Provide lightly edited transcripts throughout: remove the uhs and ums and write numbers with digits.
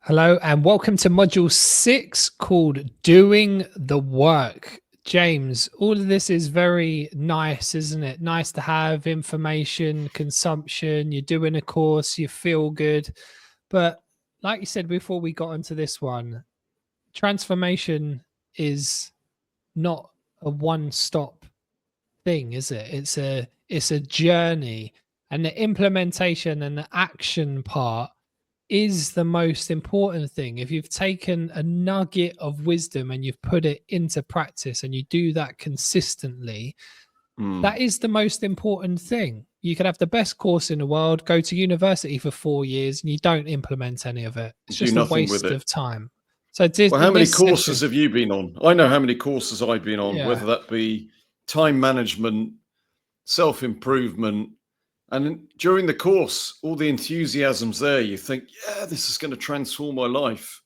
Hello and welcome to module 6 called Doing the Work. James, all of this is very nice, isn't it? Nice to have information, consumption, you're doing a course, you feel good. But like you said before we got into this one, transformation is not a one-stop thing, is it? It's a journey, and the implementation and the action part is the most important thing. If you've taken a nugget of wisdom and you've put it into practice and you do that consistently, that is the most important thing. You could have the best course in the world, go to university for 4 years, and you don't implement any of it. It's just a waste of time. So well, how many courses have you been on? I know how many courses I've been on, whether that be time management, self-improvement, and during the course, all the enthusiasm's there. You think, yeah, this is going to transform my life.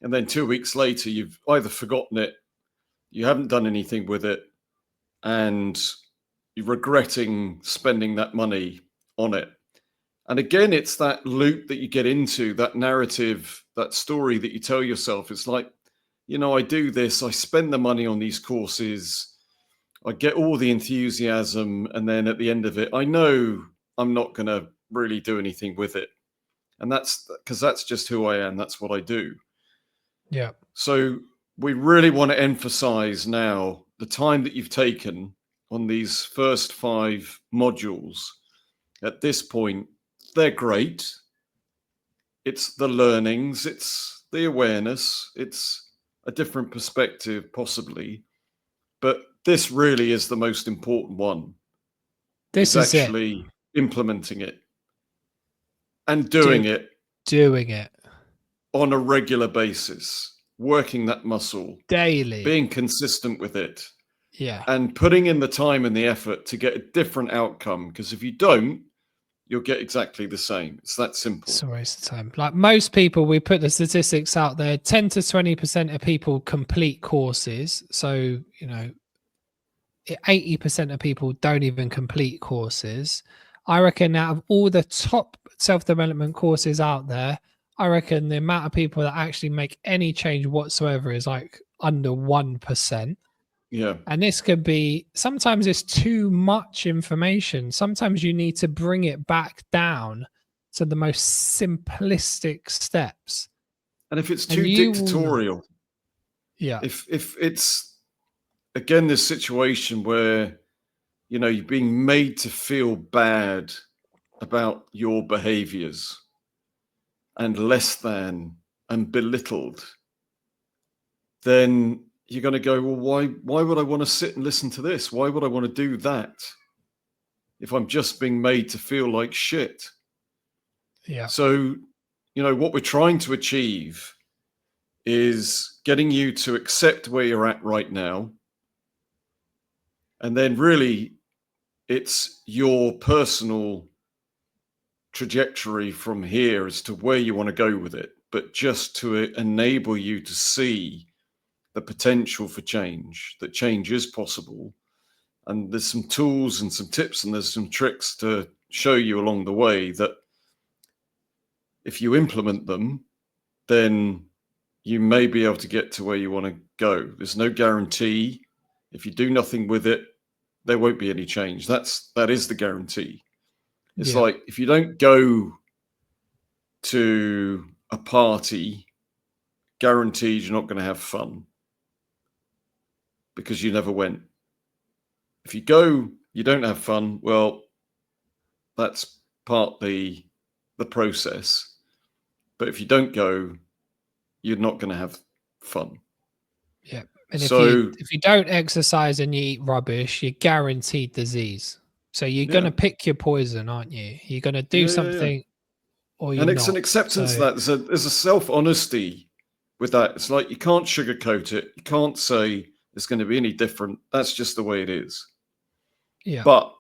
And then 2 weeks later, you've either forgotten it, you haven't done anything with it, and you're regretting spending that money on it. And again, it's that loop that you get into, that narrative, that story that you tell yourself. It's like, I do this, I spend the money on these courses, I get all the enthusiasm, and then at the end of it, I know I'm not going to really do anything with it. And that's because that's just who I am. That's what I do. Yeah. So we really want to emphasize now the time that you've taken on these first 5 modules. At this point, they're great. It's the learnings, it's the awareness, it's a different perspective possibly. But this really is the most important one. This is actually implementing it and doing it on a regular basis, working that muscle daily, being consistent with it. Yeah. And putting in the time and the effort to get a different outcome. Because if you don't, you'll get exactly the same. It's that simple. It's a waste of time. Like most people, we put the statistics out there, 10 to 20% of people complete courses. So, 80% of people don't even complete courses. I reckon out of all the top self-development courses out there, I reckon the amount of people that actually make any change whatsoever is like under 1%. Yeah. And this could be, sometimes it's too much information. Sometimes you need to bring it back down to the most simplistic steps. And if it's too dictatorial, if it's, again, this situation where, you're being made to feel bad about your behaviors and less than and belittled, then you're going to go, well, why would I want to sit and listen to this? Why would I want to do that if I'm just being made to feel like shit? Yeah. So, what we're trying to achieve is getting you to accept where you're at right now. And then really, it's your personal trajectory from here as to where you want to go with it, but just to enable you to see the potential for change, that change is possible. And there's some tools and some tips and there's some tricks to show you along the way that if you implement them, then you may be able to get to where you want to go. There's no guarantee. If you do nothing with it, there won't be any change. That is the guarantee. It's like if you don't go to a party, guaranteed you're not going to have fun because you never went. If you go, you don't have fun. Well, that's partly the process. But if you don't go, you're not going to have fun. Yeah. And if you don't exercise and you eat rubbish, you're guaranteed disease. So you're going to pick your poison, aren't you? You're going to do something or you're not. And it's an acceptance of that. There's a self-honesty with that. It's like you can't sugarcoat it. You can't say it's going to be any different. That's just the way it is. Yeah. But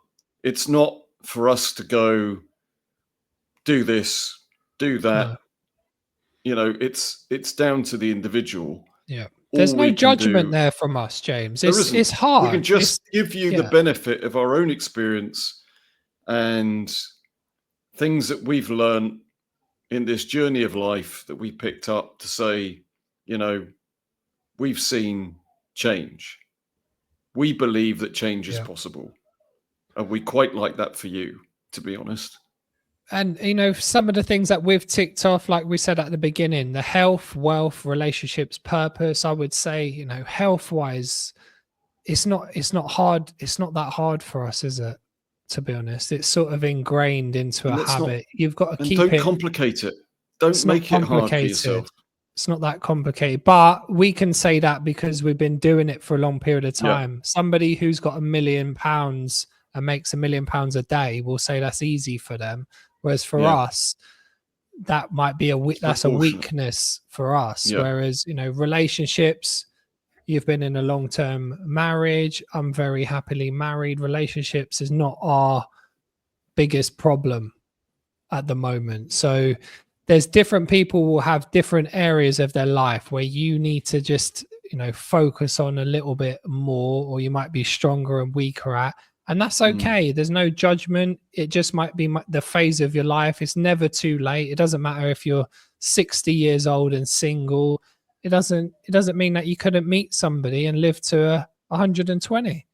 it's not for us to go do this, do that. No. It's down to the individual. Yeah. There's no judgment there from us, James. It's hard. We can just give you the benefit of our own experience and things that we've learned in this journey of life that we picked up to say, we've seen change. We believe that change is possible. And we quite like that for you, to be honest. And, some of the things that we've ticked off, like we said at the beginning, the health, wealth, relationships, purpose, I would say, health wise, it's not hard. It's not that hard for us, is it? To be honest, it's sort of ingrained into a habit. You've got to keep it. Don't complicate it. Don't make it hard for yourself. It's not that complicated, but we can say that because we've been doing it for a long period of time. Somebody who's got £1 million and makes £1 million a day will say that's easy for them. Whereas for us, that might be that's a weakness for us. Whereas, relationships, you've been in a long-term marriage. I'm very happily married. Relationships is not our biggest problem at the moment. So there's different people will have different areas of their life where you need to just, focus on a little bit more, or you might be stronger and weaker at. And that's okay. There's no judgment. It just might be the phase of your life. It's never too late. It doesn't matter if you're 60 years old and single. It doesn't mean that you couldn't meet somebody and live to 120.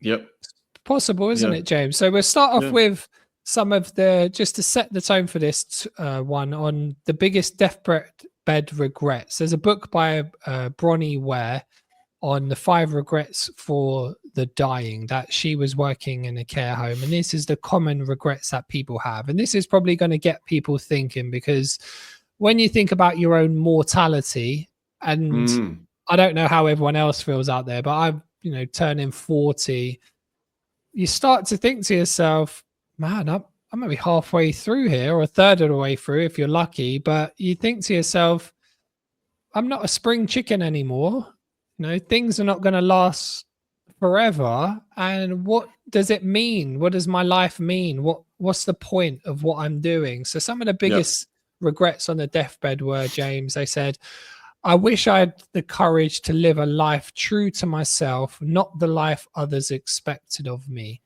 Yep. It's possible, isn't it, James? So we'll start off with some of just to set the tone for this one on the biggest deathbed regrets. There's a book by Bronnie Ware on the 5 regrets for the dying, that she was working in a care home. And this is the common regrets that people have. And this is probably going to get people thinking, because when you think about your own mortality, and I don't know how everyone else feels out there, but I'm, turning 40, you start to think to yourself, man, I'm maybe halfway through here, or a third of the way through if you're lucky. But you think to yourself, I'm not a spring chicken anymore. Things are not going to last forever. And what does it mean? What does my life mean? What's the point of what I'm doing? So some of the biggest regrets on the deathbed were, James, they said, I wish I had the courage to live a life true to myself, not the life others expected of me.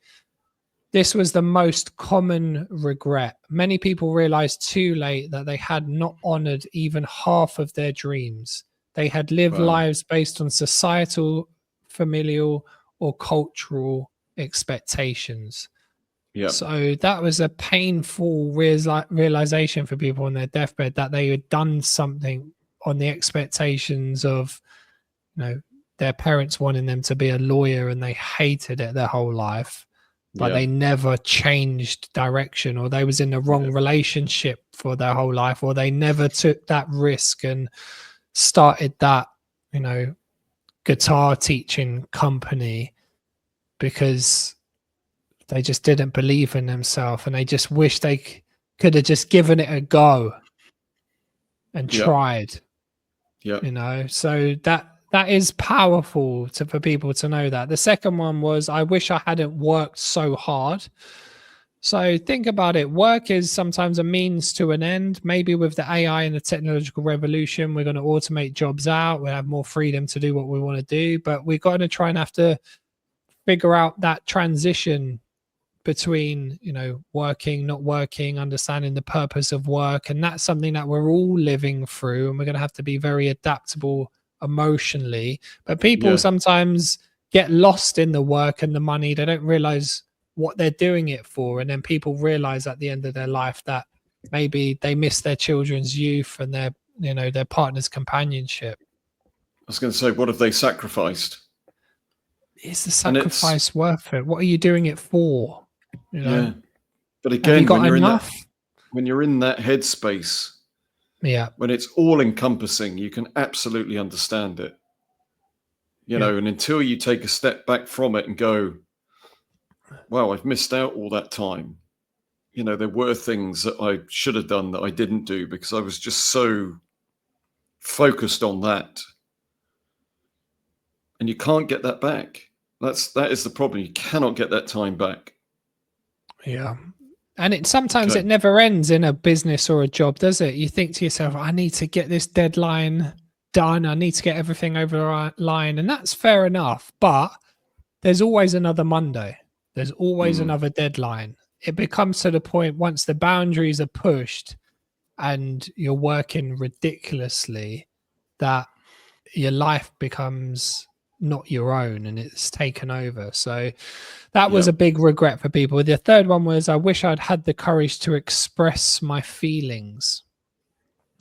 This was the most common regret. Many people realized too late that they had not honored even half of their dreams. They had lived lives based on societal, familial, or cultural expectations. So that was a painful realization for people on their deathbed, that they had done something on the expectations of, their parents wanting them to be a lawyer, and they hated it their whole life. But they never changed direction, or they was in the wrong relationship for their whole life, or they never took that risk and started that, guitar teaching company, because they just didn't believe in themselves, and they just wish they could have just given it a go and tried. So that is powerful for people to know that. The second one was, I wish I hadn't worked so hard. So think about it. Work is sometimes a means to an end. Maybe with the AI and the technological revolution, we're going to automate jobs out. We'll have more freedom to do what we want to do. But we're going to try and have to figure out that transition between, working, not working, understanding the purpose of work. And that's something that we're all living through. And we're going to have to be very adaptable emotionally. But people sometimes get lost in the work and the money. They don't realize what they're doing it for. And then people realize at the end of their life that maybe they miss their children's youth and their partner's companionship. I was going to say, what have they sacrificed? Is the sacrifice worth it? What are you doing it for? But again, when you're in that headspace, when it's all encompassing, you can absolutely understand it. And until you take a step back from it and go, wow, I've missed out all that time. There were things that I should have done that I didn't do because I was just so focused on that. And you can't get that back. That is the problem. You cannot get that time back. Yeah. And sometimes it never ends in a business or a job, does it? You think to yourself, I need to get this deadline done. I need to get everything over the line. And that's fair enough. But there's always another Monday. There's always another deadline. It becomes to the point, once the boundaries are pushed, and you're working ridiculously, that your life becomes not your own and it's taken over. So that was a big regret for people. The third one was, I wish I'd had the courage to express my feelings.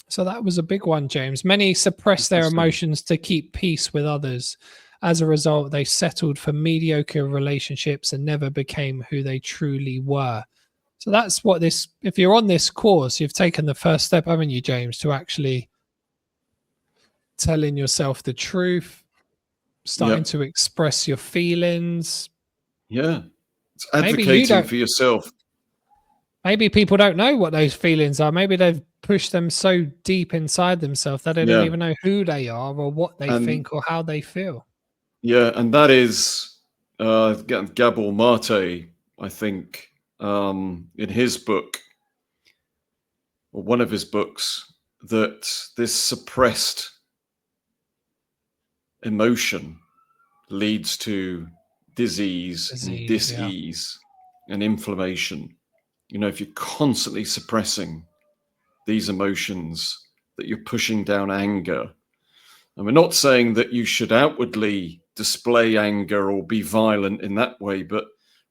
So that was a big one, James. Many suppress their emotions to keep peace with others. As a result, they settled for mediocre relationships and never became who they truly were. So that's what this, if you're on this course, you've taken the first step, haven't you, James, to actually telling yourself the truth, starting to express your feelings. Yeah. It's advocating for yourself. Maybe people don't know what those feelings are. Maybe they've pushed them so deep inside themselves that they don't even know who they are or what they think or how they feel. Yeah, and that is Gabor Mate, I think, in his book, or one of his books, that this suppressed emotion leads to disease and dis-ease and inflammation. You know, if you're constantly suppressing these emotions, that you're pushing down anger. And we're not saying that you should outwardly display anger or be violent in that way, but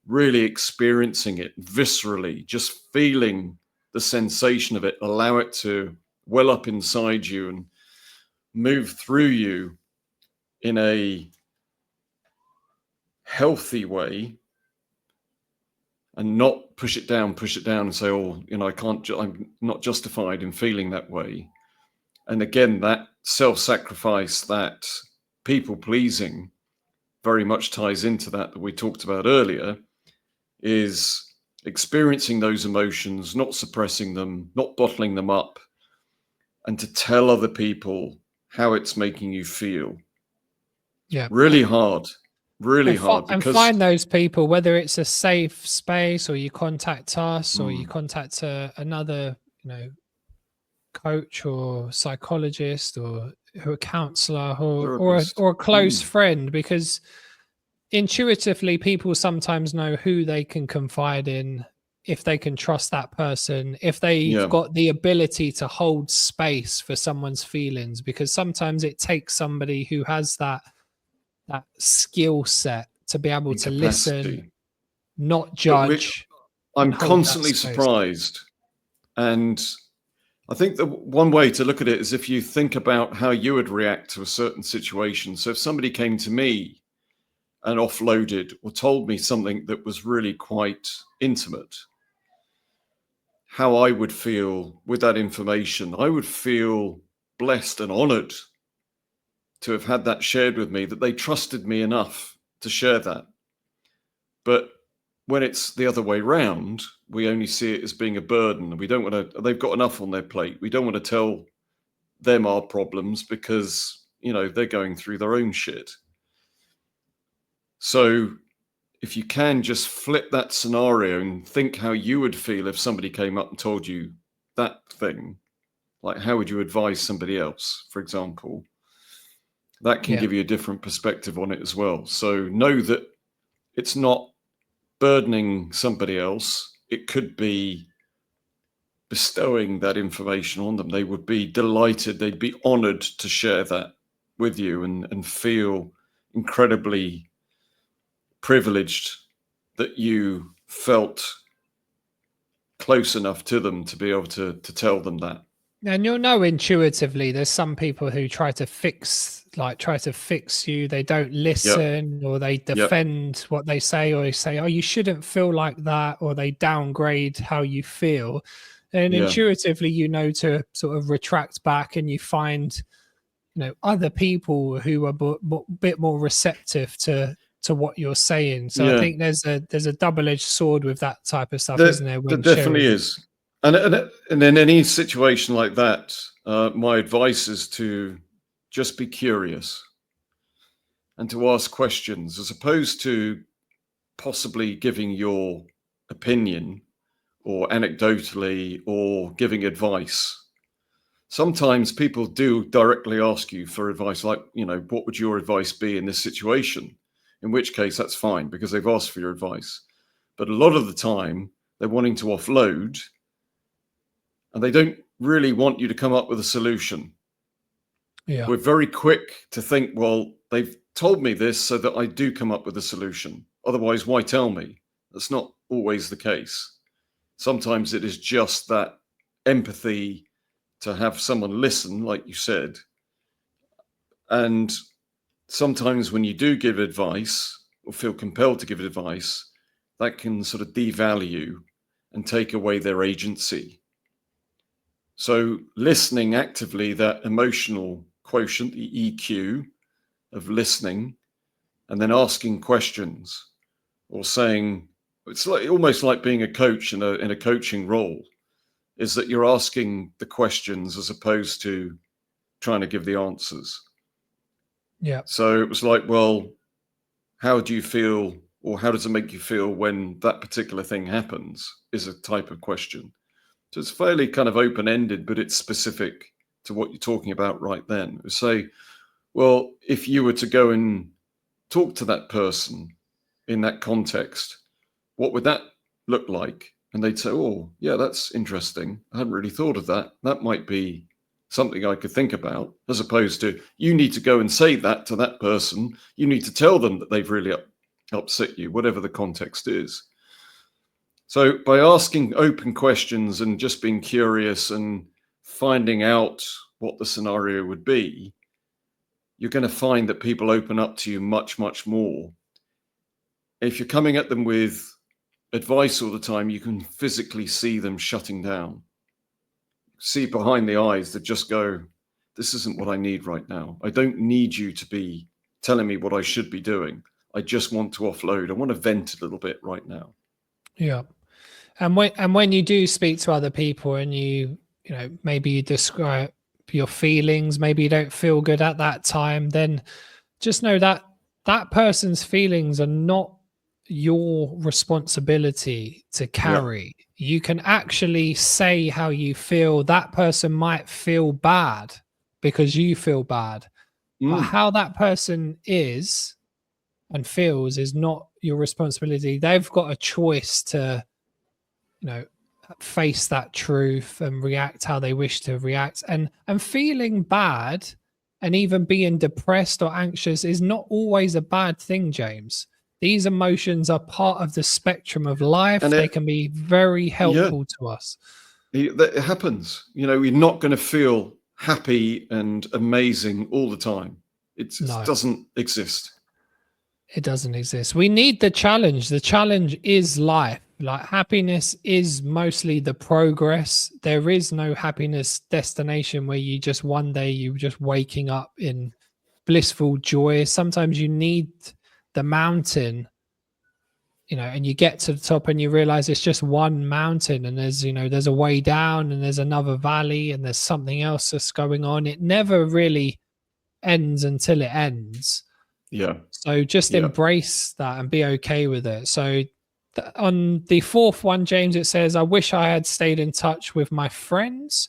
really experiencing it viscerally, just feeling the sensation of it, allow it to well up inside you and move through you in a healthy way, and not push it down and say, oh, you know, I'm not justified in feeling that way. And again, that self-sacrifice, that people-pleasing very much ties into that we talked about earlier, is experiencing those emotions, not suppressing them, not bottling them up, and to tell other people how it's making you feel. Yeah. Really hard. Really hard. And find those people, whether it's a safe space or you contact us or you contact another, coach or psychologist or a counselor or a close friend, because intuitively people sometimes know who they can confide in, if they can trust that person, if they've got the ability to hold space for someone's feelings, because sometimes it takes somebody who has that skill set to be able to listen, not judge. I'm constantly surprised. And I think the one way to look at it is if you think about how you would react to a certain situation. So if somebody came to me and offloaded or told me something that was really quite intimate, how I would feel with that information, I would feel blessed and honored to have had that shared with me, that they trusted me enough to share that. But when it's the other way round, we only see it as being a burden. We don't want to, they've got enough on their plate. We don't want to tell them our problems because, you know, they're going through their own shit. So if you can just flip that scenario and think how you would feel if somebody came up and told you that thing, like how would you advise somebody else, for example, that can give you a different perspective on it as well. So know that it's not burdening somebody else. It could be bestowing that information on them. They would be delighted. They'd be honored to share that with you and feel incredibly privileged that you felt close enough to them to be able to tell them that. And you'll know intuitively there's some people who try to fix you. They don't listen, or they defend what they say, or they say, oh, you shouldn't feel like that, or they downgrade how you feel. And intuitively, you know, to sort of retract back, and you find, other people who are a bit more receptive to what you're saying. So I think there's a double-edged sword with that type of stuff, isn't there? There definitely is. And in any situation like that, my advice is to just be curious and to ask questions, as opposed to possibly giving your opinion or anecdotally or giving advice. Sometimes people do directly ask you for advice, like, what would your advice be in this situation? In which case, that's fine because they've asked for your advice. But a lot of the time, they're wanting to offload, and they don't really want you to come up with a solution. Yeah. We're very quick to think, well, they've told me this so that I do come up with a solution. Otherwise, why tell me? That's not always the case. Sometimes it is just that empathy to have someone listen, like you said. And sometimes when you do give advice or feel compelled to give advice, that can sort of devalue and take away their agency. So listening actively, that emotional quotient, the EQ of listening, and then asking questions or saying, it's like almost like being a coach in a coaching role, is that you're asking the questions as opposed to trying to give the answers. Yeah. So it was like, well, how do you feel, or how does it make you feel when that particular thing happens, is a type of question. So it's fairly kind of open-ended, but it's specific to what you're talking about right then. Say, well, if you were to go and talk to that person in that context, what would that look like? And they'd say, oh, yeah, that's interesting. I hadn't really thought of that. That might be something I could think about, as opposed to you need to go and say that to that person. You need to tell them that they've really upset you, whatever the context is. So by asking open questions and just being curious and finding out what the scenario would be, you're going to find that people open up to you much, much more. If you're coming at them with advice all the time, you can physically see them shutting down. See behind the eyes that just go, this isn't what I need right now. I don't need you to be telling me what I should be doing. I just want to offload. I want to vent a little bit right now. Yeah. And when you do speak to other people and you know, maybe you describe your feelings, maybe you don't feel good at that time, then just know that that person's feelings are not your responsibility to carry. You can actually say how you feel. That person might feel bad because you feel bad, but how that person is and feels is not your responsibility. They've got a choice to, you know, face that truth and react how they wish to react. And feeling bad and even being depressed or anxious is not always a bad thing, James. These emotions are part of the spectrum of life. And they can be very helpful to us. It happens. You know, you're not going to feel happy and amazing all the time. It doesn't exist. It doesn't exist. We need the challenge. The challenge is life. Like happiness is mostly the progress. There is no happiness destination where you just one day you just waking up in blissful joy. Sometimes you need the mountain, you know, and you get to the top and you realize it's just one mountain and there's, you know, there's a way down and there's another valley and there's something else that's going on. It never really ends until it ends. Yeah. So just embrace that and be okay with it. So on the fourth one, James, it says, I wish I had stayed in touch with my friends.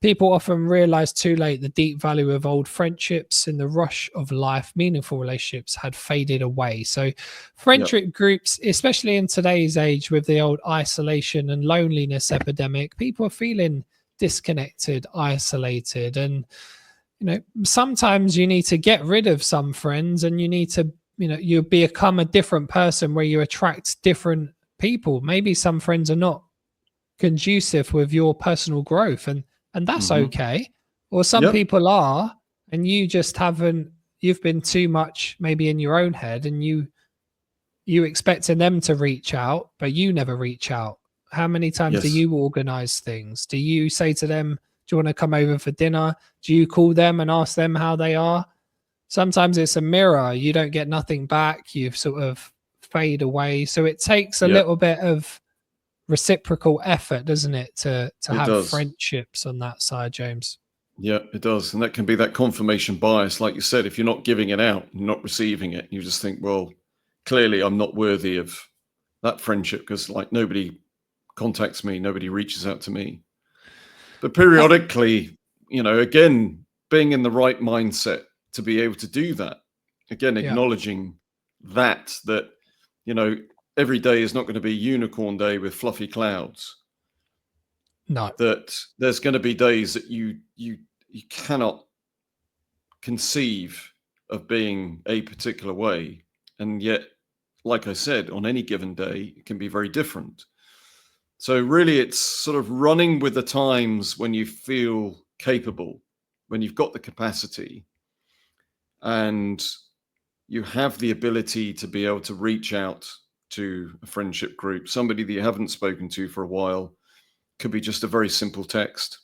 People often realize too late the deep value of old friendships. In the rush of life, meaningful relationships had faded away. So friendship groups, especially in today's age with the old isolation and loneliness epidemic, people are feeling disconnected, isolated, and you know, sometimes you need to get rid of some friends and you need to, you know, you become a different person where you attract different people. Maybe some friends are not conducive with your personal growth and that's okay. Or some people are, and you just haven't, you've been too much maybe in your own head and you expecting them to reach out, but you never reach out. How many times do you organize things? Do you say to them, do you want to come over for dinner? Do you call them and ask them how they are? Sometimes it's a mirror. You don't get nothing back. You sort of fade away. So it takes a little bit of reciprocal effort, doesn't it, to have friendships on that side, James? Yeah, it does. And that can be that confirmation bias. Like you said, if you're not giving it out, not receiving it, you just think, well, clearly I'm not worthy of that friendship because like nobody contacts me, nobody reaches out to me. But periodically, you know, again, being in the right mindset to be able to do that, again, acknowledging that, you know, every day is not going to be unicorn day with fluffy clouds. No. that there's going to be days that you cannot conceive of being a particular way, and yet, like I said, on any given day it can be very different. So really it's sort of running with the times when you feel capable, when you've got the capacity and you have the ability to be able to reach out to a friendship group, somebody that you haven't spoken to for a while. Could be just a very simple text,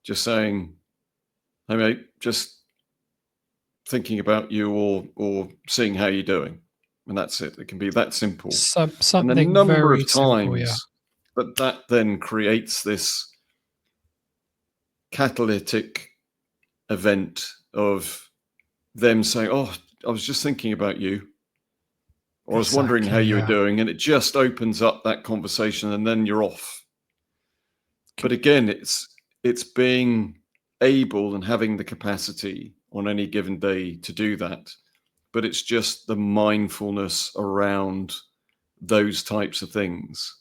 just saying, "Hey mate, just thinking about you," or "seeing how you're doing," and that's it. It can be that simple. And the Something number very of simple, yeah. times that then creates this catalytic event of them saying, "Oh, I was just thinking about you," or "I was wondering how Exactly, you were yeah. doing," and it just opens up that conversation, and then you're off. But again, it's being able and having the capacity on any given day to do that. But it's just the mindfulness around those types of things.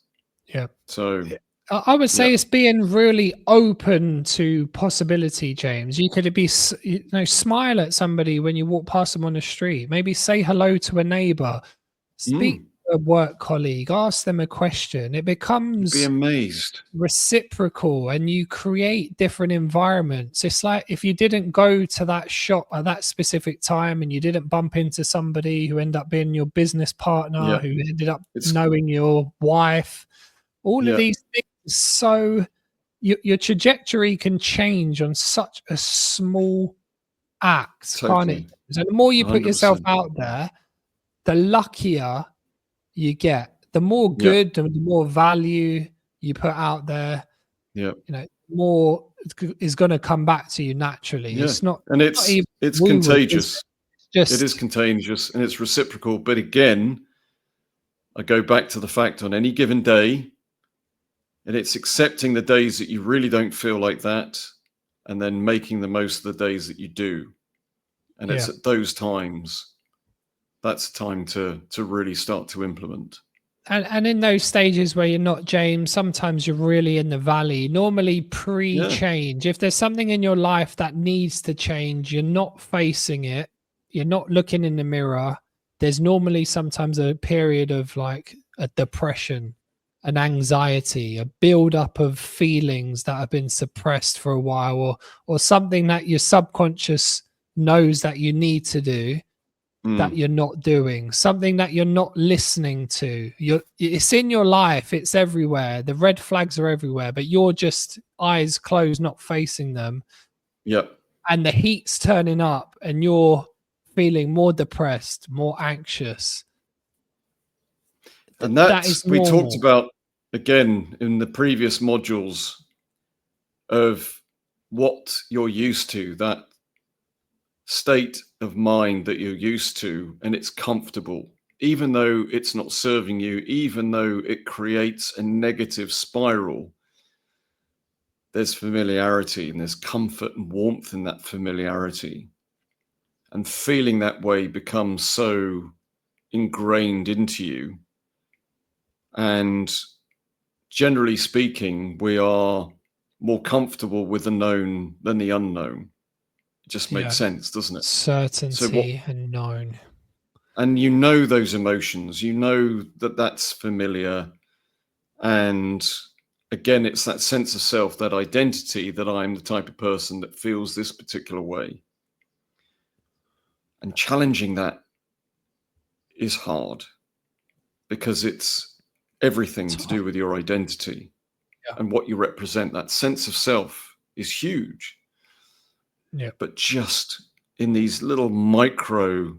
Yeah. So I would yeah, say it's being really open to possibility, James. You could be, smile at somebody when you walk past them on the street. Maybe say hello to a neighbor, speak to a work colleague, ask them a question. It you'd be becomes amazed. reciprocal and you create different environments. It's like if you didn't go to that shop at that specific time and you didn't bump into somebody who ended up being your business partner, Yeah, who ended up it's knowing your wife, all of yeah, these things. So your trajectory can change on such a small act, can't it? totally, So the more you put yourself 100%. out there, the luckier you get. The more Yeah, good, the more value you put out there, yeah, more is going to come back to you naturally. yeah. It's not, And not even it's woo-woo, is contagious. it? It is Just contagious and it's reciprocal. But again, I go back to the fact on any given day, and it's accepting the days that you really don't feel like that, and then making the most of the days that you do. And it's yeah. at those times that's time to really start to implement. And in those stages where you're not James, sometimes you're really in the valley. Normally Yeah. pre-change. If there's something in your life that needs to change, you're not facing it. You're not looking in the mirror. There's normally sometimes a period of like a depression, an anxiety, a build-up of feelings that have been suppressed for a while, or something that your subconscious knows that you need to do that Mm. you're not doing, something that you're not listening to. It's in your life, it's everywhere. The red flags are everywhere, but you're just eyes closed, not facing them. Yep. And the heat's turning up and you're feeling more depressed, more anxious. And That that's is we talked normal. about again in the previous modules of what you're used to, that state of mind that you're used to, and it's comfortable, even though it's not serving you, even though it creates a negative spiral. There's familiarity and there's comfort and warmth in that familiarity. And feeling that way becomes so ingrained into you. And generally speaking, we are more comfortable with the known than the unknown. It just makes Yeah. sense, doesn't it? So what, Certainty and known. and you know those emotions, you know that that's familiar. And again, it's that sense of self, that identity that I'm the type of person that feels this particular way. And challenging that is hard because it's everything to do with your identity Yeah. and what you represent. That sense of self is huge. Yeah. But just in these little micro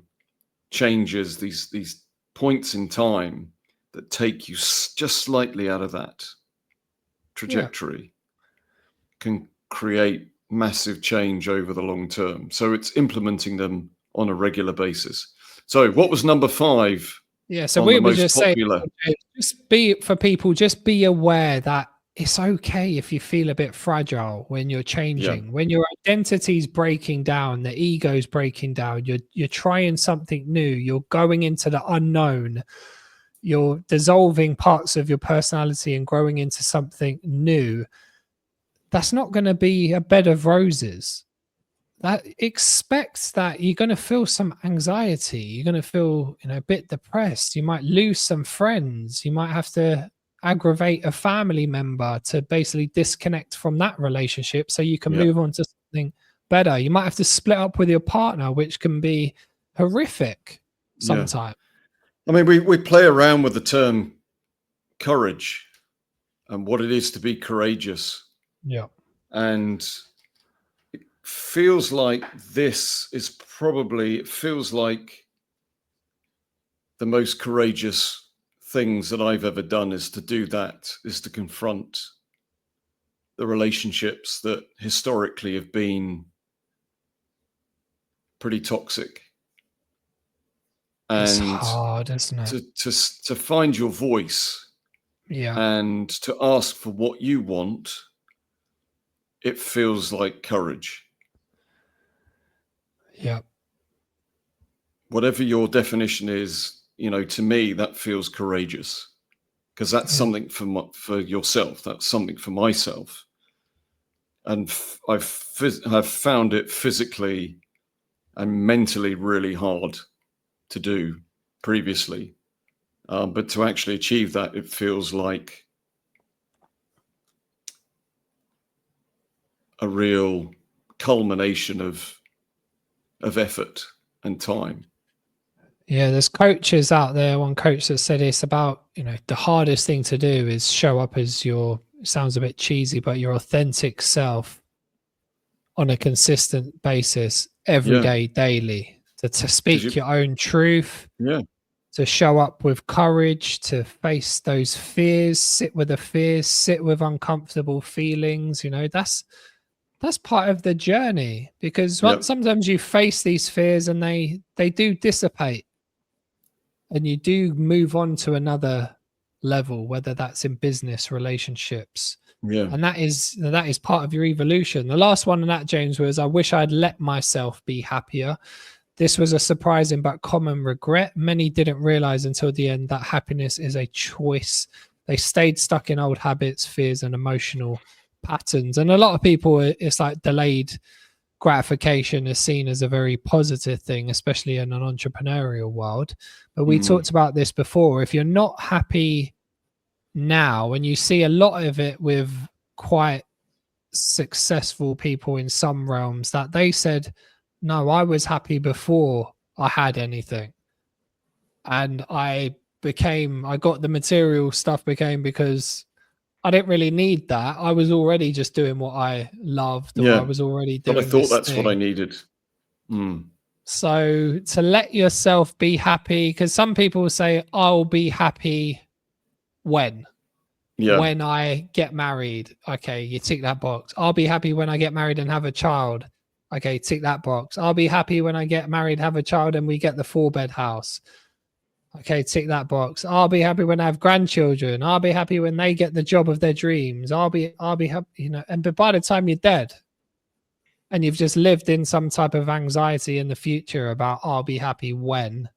changes, these points in time that take you just slightly out of that trajectory can create massive change over the long term. So it's implementing them on a regular basis. So what was number 5 Yeah, so on the we were most just saying, popular? just be for people, just be aware that it's okay if you feel a bit fragile when you're Yeah, changing, when your identity's breaking down, the ego's breaking down, you're trying something new, you're going into the unknown. you're dissolving parts of your personality and growing into something new, that's not going to be a bed of roses. That expects that you're going to feel some anxiety, you're going to feel, a bit depressed, you might lose some friends, you might have to aggravate a family member to basically disconnect from that relationship so you can Yeah. move on to something better. You might have to split up with your partner, which can be horrific Yeah. sometimes. I mean, we play around with the term courage and what it is to be courageous. Yeah. And it feels like it feels like the most courageous things that I've ever done is to confront the relationships that historically have been pretty toxic. It's And hard, isn't it? to find your voice Yeah. and to ask for what you want, it feels like courage. Yeah. Whatever your definition is, to me, that feels courageous because that's something for yourself. That's something for myself. And I've found it physically and mentally really hard to do previously. But to actually achieve that, it feels like a real culmination of effort and time. Yeah, there's coaches out there. One coach that said it's about, the hardest thing to do is show up as sounds a bit cheesy, but your authentic self on a consistent basis every Yeah, day, daily, to because speak your own truth, yeah, to show up with courage, to face those fears, sit with the fears, sit with uncomfortable feelings. That's part of the journey, because yeah, sometimes you face these fears and they do dissipate and you do move on to another level, whether that's in business, relationships. yeah, And that is part of your evolution. The last one on that, James, was I wish I'd let myself be happier. This was a surprising but common regret. Many didn't realize until the end that happiness is a choice. They stayed stuck in old habits, fears, and emotional patterns. And a lot of people, it's like delayed gratification is seen as a very positive thing, especially in an entrepreneurial world. But we mm, talked about this before. If you're not happy now, and you see a lot of it with quite successful people in some realms, that they said, no, I was happy before I had anything. And I got the material stuff because I didn't really need that. I was already just doing what I loved, or I yeah. was already But I doing thought this that's what I thing. needed. Mm, So to let yourself be happy, because some people say, I'll be happy when? yeah, When I get married. Okay, you tick that box. I'll be happy when I get married and have a child. Okay, tick that box. I'll be happy when I get married, have a child, and we get the 4-bed house. Okay, tick that box. I'll be happy when I have grandchildren. I'll be happy when they get the job of their dreams. I'll be happy, but by the time you're dead and you've just lived in some type of anxiety in the future about I'll be happy when,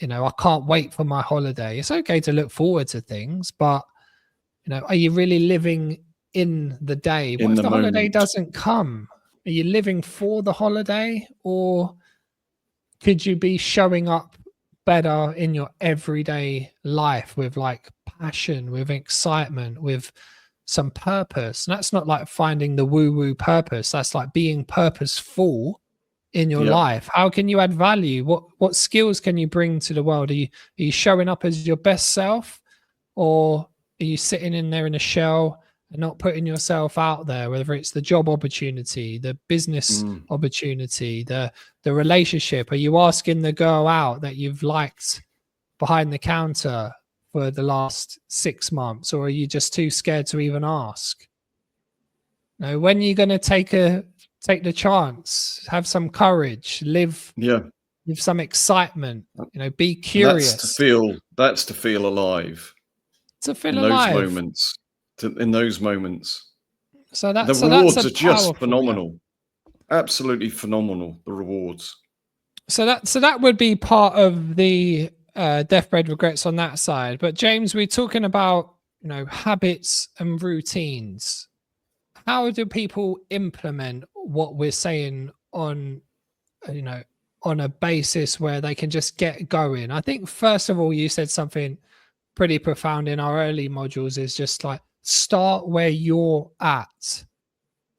I can't wait for my holiday. It's okay to look forward to things, but are you really living in the day? What in if the the holiday moment. doesn't come? Are you living for the holiday, or could you be showing up better in your everyday life with like passion, with excitement, with some purpose? And that's not like finding the woo woo purpose. That's like being purposeful in your Yeah, life. How can you add value? What skills can you bring to the world? Are you showing up as your best self, or are you sitting in there in a shell and not putting yourself out there, whether it's the job opportunity, the business mm, opportunity, the relationship? Are you asking the girl out that you've liked behind the counter for the last 6 months, or are you just too scared to even ask? No, when are you going to take the chance, have some courage, live yeah. with some excitement, be And curious, that's to feel alive to feel in those alive. moments. In those moments, So the that's rewards a are just powerful, yeah. phenomenal. Absolutely phenomenal. The rewards. So that would be part of the deathbed regrets on that side. But James, we're talking about, habits and routines. How do people implement what we're saying on, you know, on a basis where they can just get going? I think first of all, you said something pretty profound in our early modules is just like start where you're at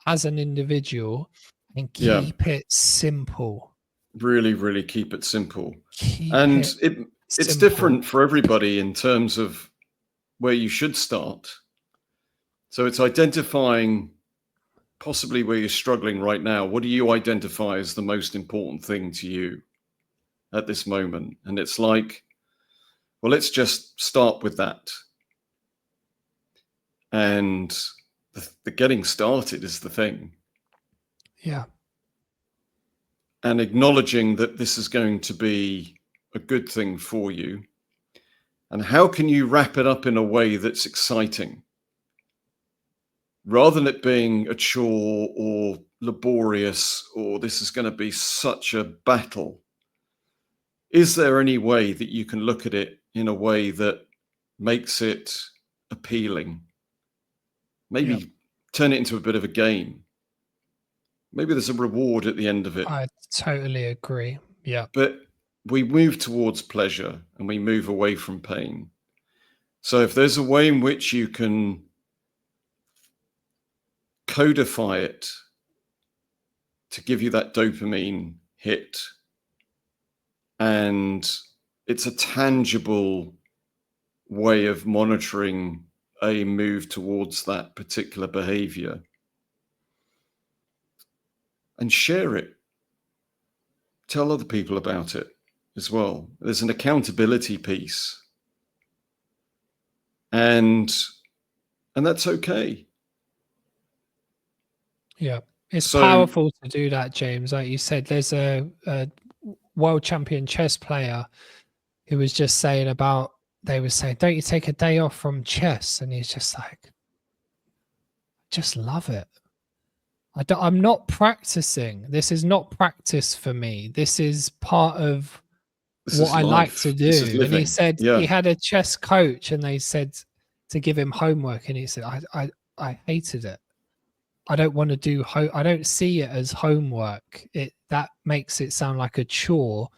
as an individual and Yeah. keep it simple. Really, really keep it simple. Keep And it it's simple. different for everybody in terms of where you should start. So it's identifying possibly where you're struggling right now. What do you identify as the most important thing to you at this moment? And it's like, well, let's just start with that. And the getting started is the thing. Yeah. And acknowledging that this is going to be a good thing for you. And how can you wrap it up in a way that's exciting? Rather than it being a chore or laborious, or this is going to be such a battle, is there any way that you can look at it in a way that makes it appealing? Maybe turn it into a bit of a game. Maybe there's a reward at the end of it. I totally agree. Yeah. But we move towards pleasure and we move away from pain. So if there's a way in which you can codify it to give you that dopamine hit, and it's a tangible way of monitoring a move towards that particular behavior, and share it. Tell other people about it as well. There's an accountability piece, and that's okay. Yeah. It's powerful to do that, James. Like you said, there's a world champion chess player who was just saying about, they were saying, don't you take a day off from chess? And he's just like, just love it. I'm not practicing. This is not practice for me. This is part of what I like to do. And he said he had a chess coach and they said to give him homework. And he said, I hated it. I don't want to do, I don't see it as homework. That makes it sound like a chore.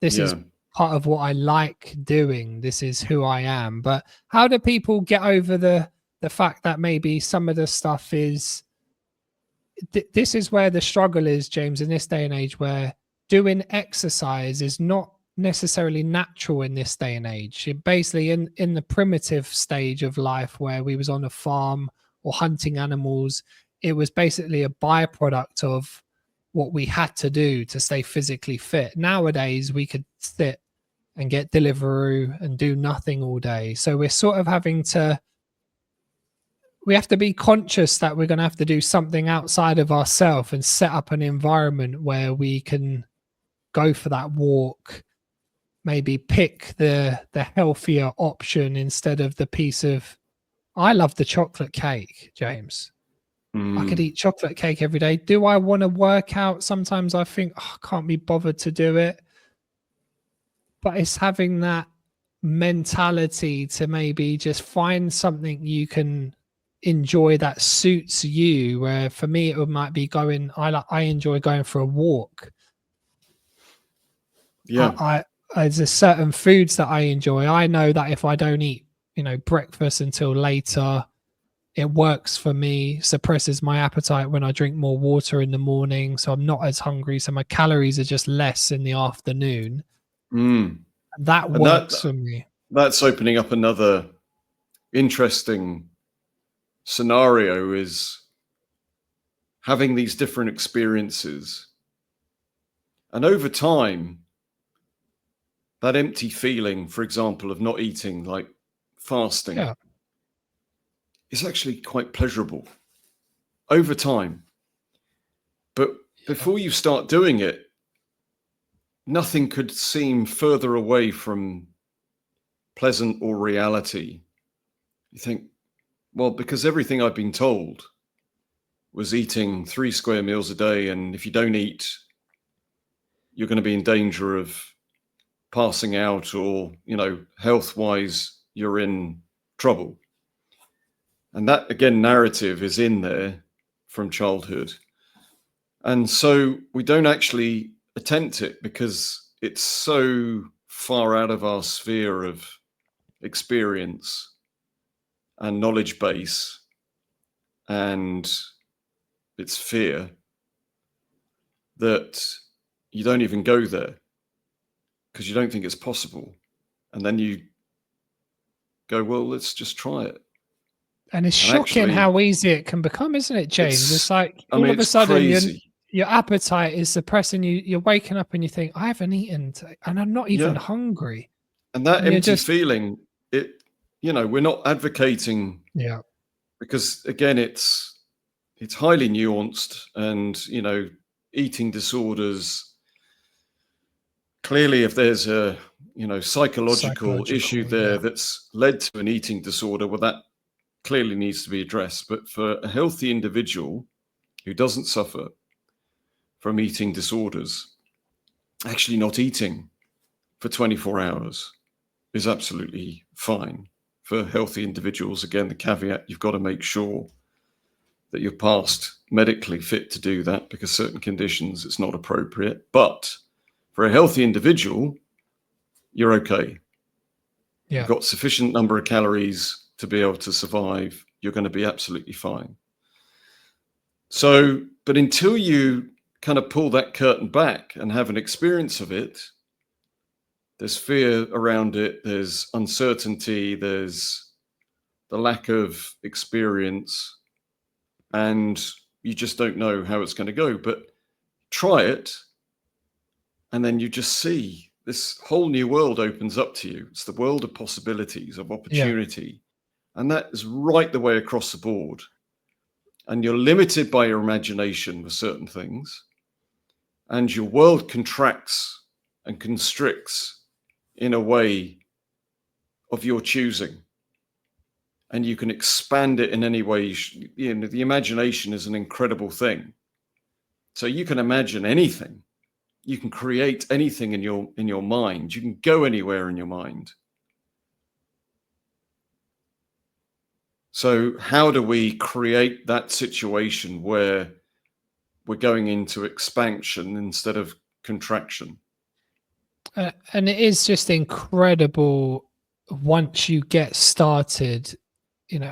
This is part of what I like doing. This is who I am. But how do people get over the fact that maybe some of the stuff is, this is where the struggle is, James, in this day and age, where doing exercise is not necessarily natural in this day and age. Basically in the primitive stage of life where we was on a farm or hunting animals, it was basically a byproduct of what we had to do to stay physically fit. Nowadays, we could sit and get Deliveroo and do nothing all day. So we're sort of we have to be conscious that we're going to have to do something outside of ourselves and set up an environment where we can go for that walk, maybe pick the healthier option instead of the piece of, I love the chocolate cake, James. I could eat chocolate cake every day. Do I want to work out? Sometimes I think, I can't be bothered to do it. But it's having that mentality to maybe just find something you can enjoy that suits you. Where for me, it might be going, I enjoy going for a walk. Yeah. There's certain foods that I enjoy. I know that if I don't eat, breakfast until later, it works for me, suppresses my appetite when I drink more water in the morning. So I'm not as hungry. So my calories are just less in the afternoon. That works for me. That's opening up another interesting scenario, is having these different experiences. And over time, that empty feeling, for example, of not eating, like fasting, is actually quite pleasurable over time. But before you start doing it, nothing could seem further away from pleasant or reality. You think, well, because everything I've been told was eating 3 square meals a day, and if you don't eat, you're going to be in danger of passing out or, health-wise, you're in trouble. And that, again, narrative is in there from childhood. And so we don't actually attempt it because it's so far out of our sphere of experience and knowledge base, and it's fear that you don't even go there because you don't think it's possible. And then you go, well, let's just try it. And it's shocking how easy it can become, isn't it, James? It's like all of a sudden your appetite is suppressing you. You're waking up and you think, I haven't eaten and I'm not even hungry. And that empty feeling, we're not advocating. Yeah. Because again, it's highly nuanced, and, eating disorders, clearly if there's a, psychological issue there that's led to an eating disorder, well, that clearly needs to be addressed. But for a healthy individual who doesn't suffer from eating disorders, actually not eating for 24 hours is absolutely fine. For healthy individuals, again, the caveat, you've got to make sure that you're past medically fit to do that, because certain conditions it's not appropriate. But for a healthy individual, you're okay. Yeah. You've got sufficient number of calories to be able to survive. You're going to be absolutely fine. So, but until you kind of pull that curtain back and have an experience of it, there's fear around it, there's uncertainty, there's the lack of experience, and you just don't know how it's going to go. But try it, and then you just see this whole new world opens up to you. It's the world of possibilities, of opportunity. Yeah. And that is right the way across the board. And you're limited by your imagination with certain things, and your world contracts and constricts in a way of your choosing, and you can expand it in any way. The imagination is an incredible thing. So you can imagine anything, you can create anything in your mind, you can go anywhere in your mind. So how do we create that situation where we're going into expansion instead of contraction? And it is just incredible once you get started,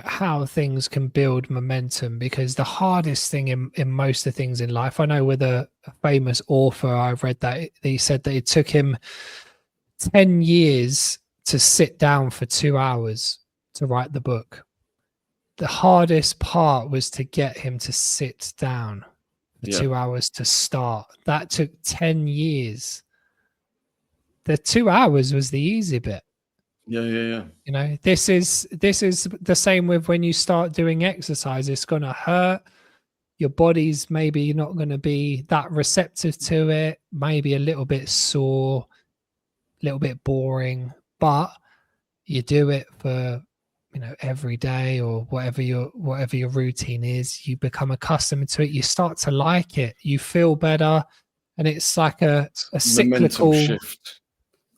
how things can build momentum, because the hardest thing in most of things in life, I know with a famous author, I've read that he said that it took him 10 years to sit down for 2 hours to write the book. The hardest part was to get him to sit down for 2 hours to start. That took 10 years. The 2 hours was the easy bit. Yeah. This is the same with when you start doing exercise. It's going to hurt. Your body's maybe not going to be that receptive to it, maybe a little bit sore, a little bit boring, but you do it for, every day or whatever your routine is. You become accustomed to it. You start to like it. You feel better. And it's like a cyclical shift.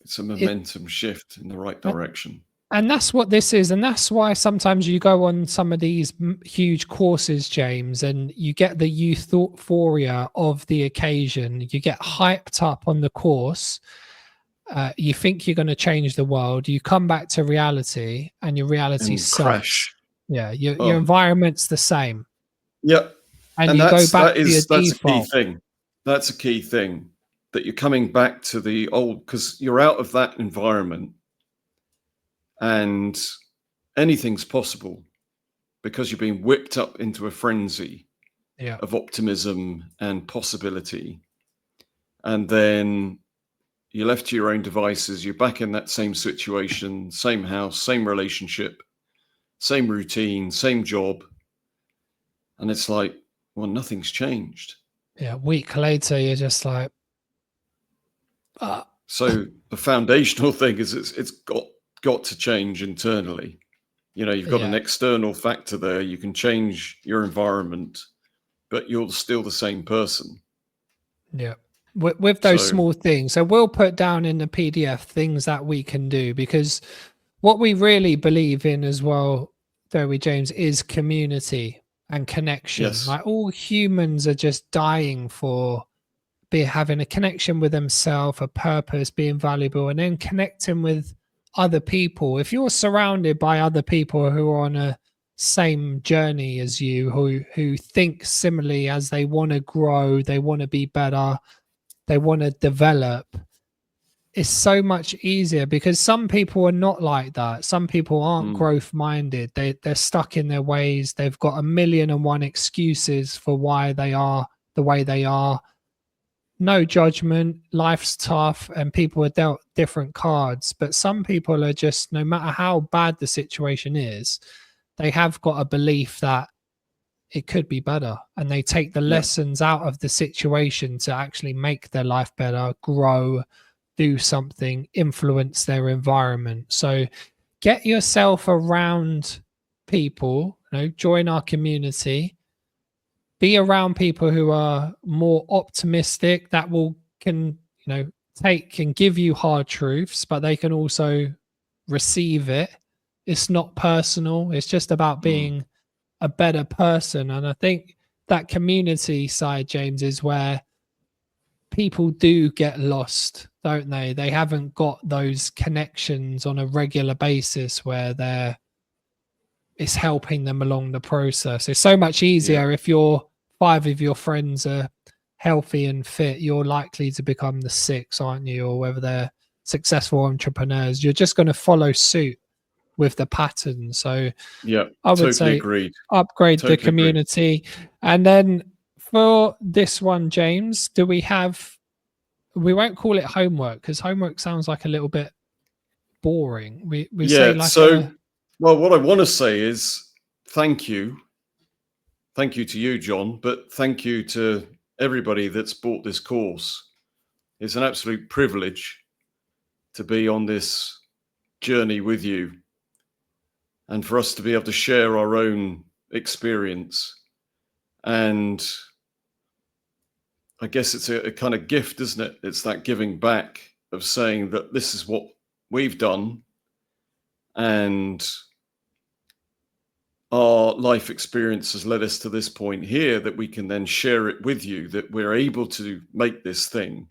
It's a momentum shift in the right direction. And that's what this is. And that's why sometimes you go on some of these huge courses, James, and you get the euphoria of the occasion. You get hyped up on the course. You think you're going to change the world. You come back to reality, and your reality sucks. Crash. Yeah, your environment's the same. Yeah. And you go back to your default. That's a key thing. That's a key thing. That you're coming back to the old, because you're out of that environment, and anything's possible because you're being whipped up into a frenzy of optimism and possibility. And then you're left to your own devices. You're back in that same situation, same house, same relationship, same routine, same job. And it's like, well, nothing's changed. Yeah. A week later, you're just like, So the foundational thing is it's got to change internally. You've got an external factor there. You can change your environment, but you're still the same person. Yeah. with those So small things. So we'll put down in the PDF things that we can do, because what we really believe in as well, Derry James, is community and connection. yes, Like, all humans are just dying for be having a connection with themselves, a purpose, being valuable, and then connecting with other people. If you're surrounded by other people who are on a same journey as you, who think similarly, as they want to grow, they want to be better, they want to develop, it's so much easier, because some people are not like that. Some people aren't mm, growth minded. They're stuck in their ways. They've got a million and one excuses for why they are the way they are. No judgment. Life's tough and people are dealt different cards. But some people are just, no matter how bad the situation is, they have got a belief that it could be better, and they take the yeah, lessons out of the situation to actually make their life better, grow, do something, influence their environment. So get yourself around people, join our community, be around people who are more optimistic, that will can, take and give you hard truths, but they can also receive it. It's not personal. It's just about mm, being a better person. And I think that community side, James, is where people do get lost, don't they? They haven't got those connections on a regular basis where it's helping them along the process. It's so much yeah, easier if five of your friends are healthy and fit. You're likely to become the six, aren't you? Or whether they're successful entrepreneurs, you're just going to follow suit with the pattern. So yeah. I would Totally say agreed. upgrade the Totally agreed. community. And then for this one, James, we won't call it homework, because homework sounds like a little bit boring. We say Yeah. like So, a well, what I want to say is thank you. Thank you to you, John, but thank you to everybody that's bought this course. It's an absolute privilege to be on this journey with you and for us to be able to share our own experience. And I guess it's a kind of gift, isn't it? It's that giving back of saying that this is what we've done and our life experience has led us to this point here, that we can then share it with you, that we're able to make this thing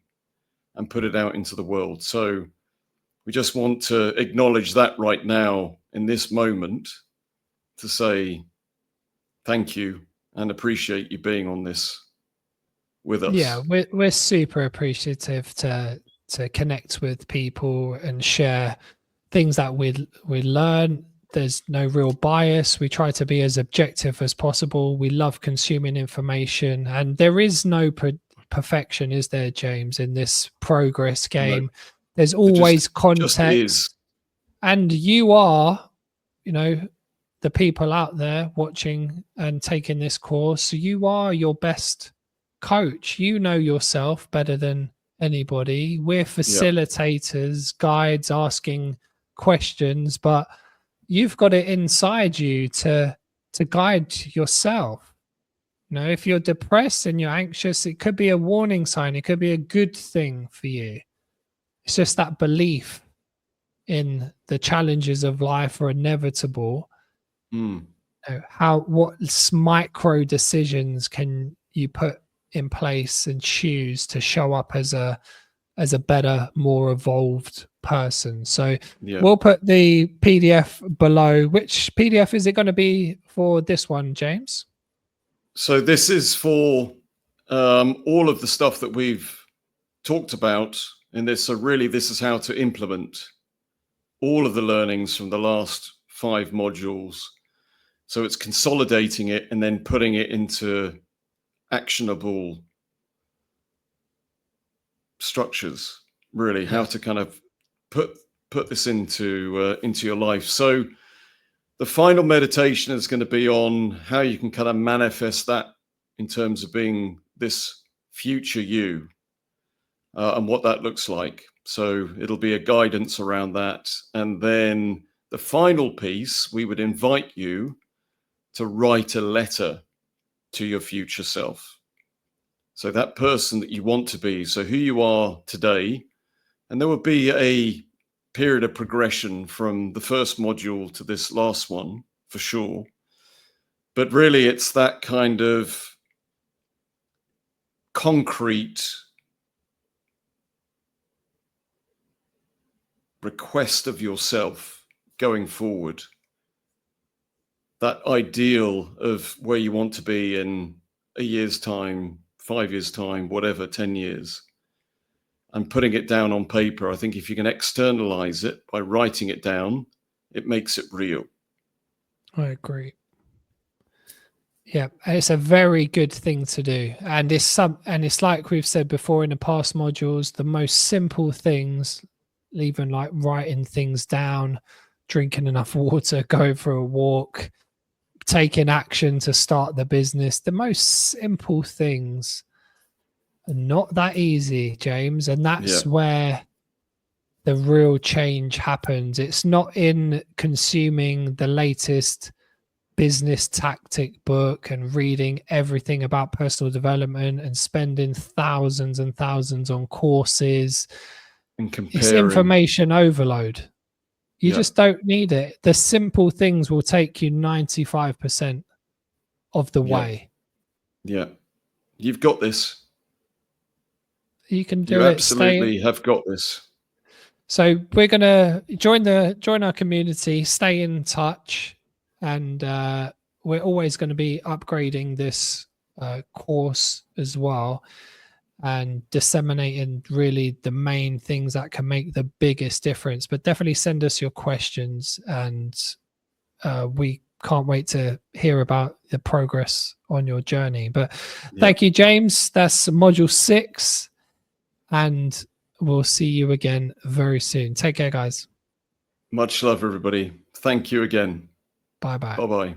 and put it out into the world. So we just want to acknowledge that right now in this moment, to say thank you and appreciate you being on this with yeah, us. we're super appreciative to connect with people and share things that we learn. There's no real bias. We try to be as objective as possible. We love consuming information, and there is no perfection, is there, James, in this progress No, game? There's it always just is. context, and you are, you know, the people out there watching and taking this course, you are your best coach. You know yourself better than anybody. We're Yeah, facilitators, guides, asking questions, but you've got it inside you to guide yourself. If you're depressed and you're anxious, it could be a warning sign. It could be a good thing for you. It's just that belief in the challenges of life are inevitable. mm, What micro decisions can you put in place and choose to show up as a better, more evolved person? So yeah. we'll put the PDF below. Which PDF is it going to be for this one, James? So this is for all of the stuff that we've talked about in this. So really, this is how to implement all of the learnings from the last 5 modules. So it's consolidating it and then putting it into actionable structures. Really, how Yeah. to kind of put this into your life. So the final meditation is going to be on how you can kind of manifest that in terms of being this future you, and what that looks like. So it'll be a guidance around that. And then the final piece, we would invite you to write a letter to your future self. So that person that you want to be, so who you are today, and there will be a period of progression from the first module to this last one, for sure. But really, it's that kind of concrete request of yourself going forward. That ideal of where you want to be in a year's time, 5 years' time, whatever, 10 years. And putting it down on paper, I think if you can externalize it by writing it down, it makes it real. I agree. Yeah, it's a very good thing to do, and it's like we've said before in the past modules, the most simple things, even like writing things down, drinking enough water, going for a walk, taking action to start the business, the most simple things are not that easy, James, and that's where the real change happens. It's not in consuming the latest business tactic book and reading everything about personal development and spending thousands and thousands on courses. And comparing. It's information overload. You just don't need it. The simple things will take you 95% of the way. Yeah. You've got this. You can do you it. You absolutely have got this. So we're going to join our community, stay in touch, and we're always going to be upgrading this course as well and disseminating really the main things that can make the biggest difference. But definitely send us your questions, and we can't wait to hear about the progress on your journey. But thank you, James. That's module 6, and we'll see you again very soon. Take care, guys. Much love, everybody. Thank you again. Bye-bye. Bye-bye.